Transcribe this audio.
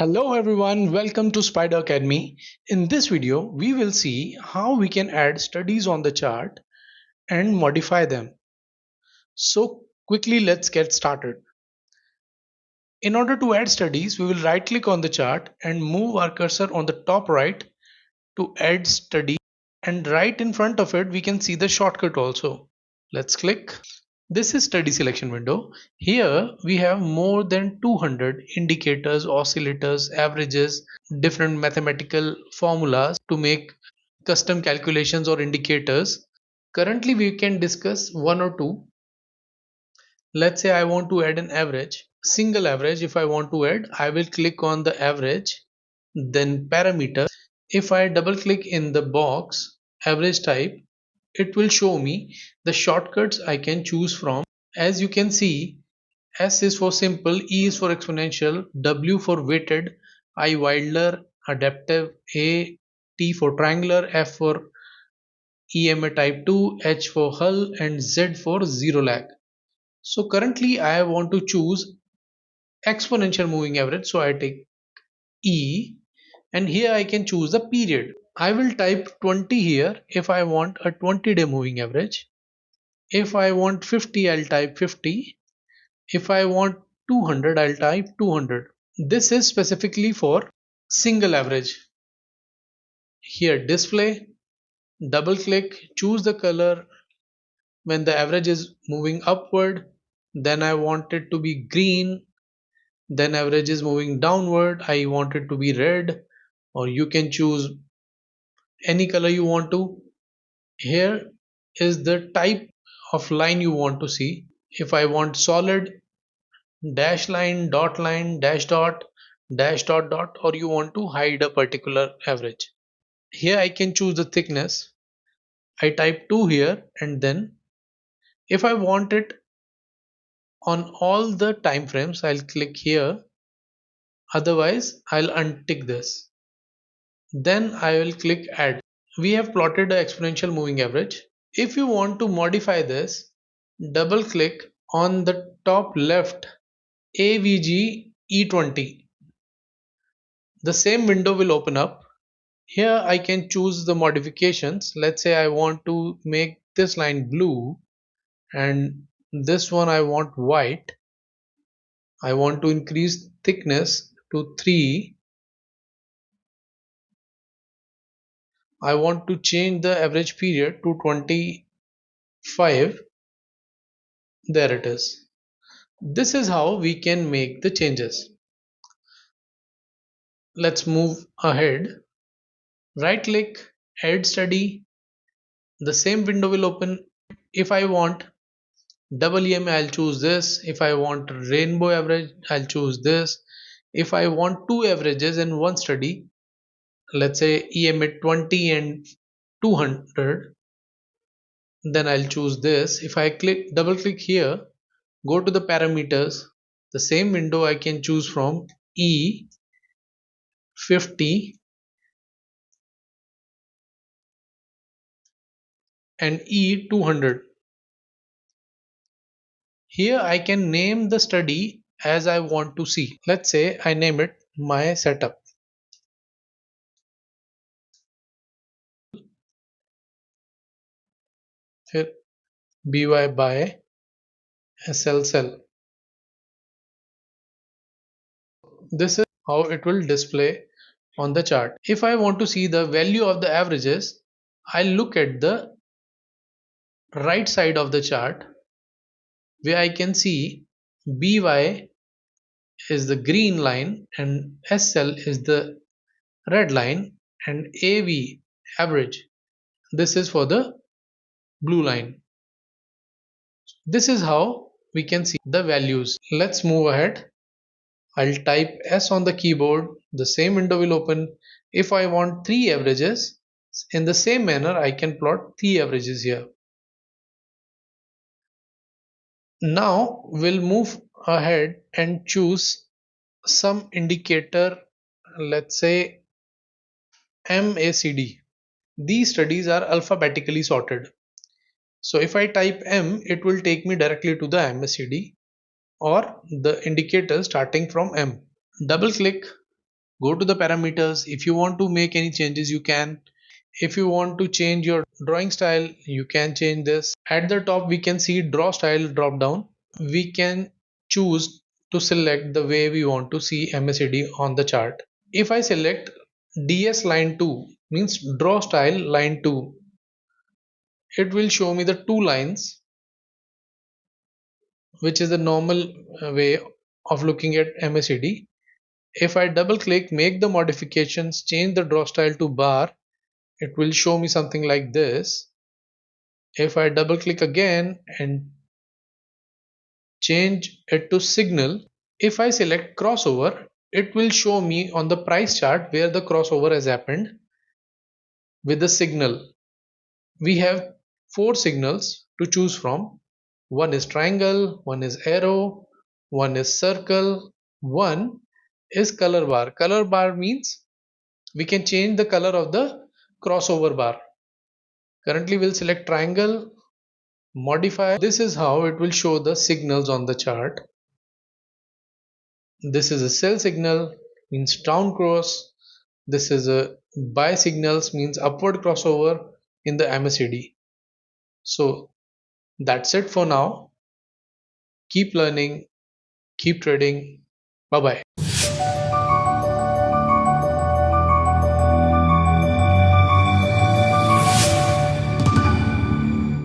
Hello everyone, welcome to Spider Academy. In this video, we will see how we can add studies on the chart and modify them. So quickly let's get started. In order to add studies, we will right click on the chart and move our cursor on the top right to add study, and right in front of it we can see the shortcut also. Let's click. This is study selection window. Here we have more than 200 indicators, oscillators, averages, different mathematical formulas to make custom calculations or indicators. Currently we can discuss one or two. Let's say I want to add an average, single average. If I want to add, I will click on the average, then parameters. If I double click in the box average type, it will show me the shortcuts I can choose from. As you can see, S is for simple, E is for exponential, W for weighted, I Wilder, adaptive, A T for triangular, F for EMA type 2, H for Hull, and Z for zero lag. So currently I want to choose exponential moving average, so I take E, and here I can choose the period. I will type 20 here if I want a 20-day moving average. If I want 50, I'll type 50. If I want 200, I'll type 200. This is specifically for single average. Here display, double click, choose the color when the average is moving upward, then I want it to be green, then average is moving downward, I want it to be red, or you can choose any color you want to. Here is the type of line you want to see. If I want solid, line, dash dot dot, or you want to hide a particular average. Here I can choose the thickness. I type 2 here, and then if I want it on all the time frames, I'll click here. Otherwise, I'll untick this. Then I will click add. We have plotted the exponential moving average. If you want to modify this, double click on the top left AVG E20. The same window will open up. Here I can choose the modifications. Let's say I want to make this line blue and this one I want white. I want to increase thickness to 3. I want to change the average period to 25. There it is. This is how we can make the changes. Let's move ahead. Right click, add study. The same window will open. If I want double EMA, I'll choose this. If I want rainbow average, I'll choose this. If I want two averages in one study, let's say EMA 20 and 200, then I'll choose this. If I click double click here, go to the parameters, the same window I can choose from E50 and E200. Here I can name the study as I want to see. Let's say I name it my setup. Here BY by SL cell. This is how it will display on the chart. If I want to see the value of the averages, I'll look at the right side of the chart where I can see BY is the green line and SL is the red line, and AV average, this is for the blue line. This is how we can see the values. Let's move ahead. I'll type S on the keyboard, the same window will open. If I want 3 averages, in the same manner I can plot 3 averages here. Now we'll move ahead and choose some indicator, let's say MACD. These studies are alphabetically sorted. So if I type M, it will take me directly to the MACD or the indicator starting from M. Double click Go to the parameters. If you want to make any changes, you can. If you want to change your drawing style, you can change this. At the top, we can see draw style drop down. We can choose to select the way we want to see MACD on the chart. If I select DS line 2, means draw style line 2, it will show me the two lines, which is the normal way of looking at MACD. If I double click, make the modifications, change the draw style to bar, it will show me something like this. If I double click again and change it to signal, if I select crossover, it will show me on the price chart where the crossover has happened with the signal. We have four signals to choose from. One is triangle, one is arrow, one is circle, one is color bar. Color bar means we can change the color of the crossover bar. Currently we'll select triangle, modify. This is how it will show the signals on the chart. This is a sell signal, means down cross. This is a buy signals, means upward crossover in the MACD. So that's it for now. Keep learning, keep trading. Bye bye.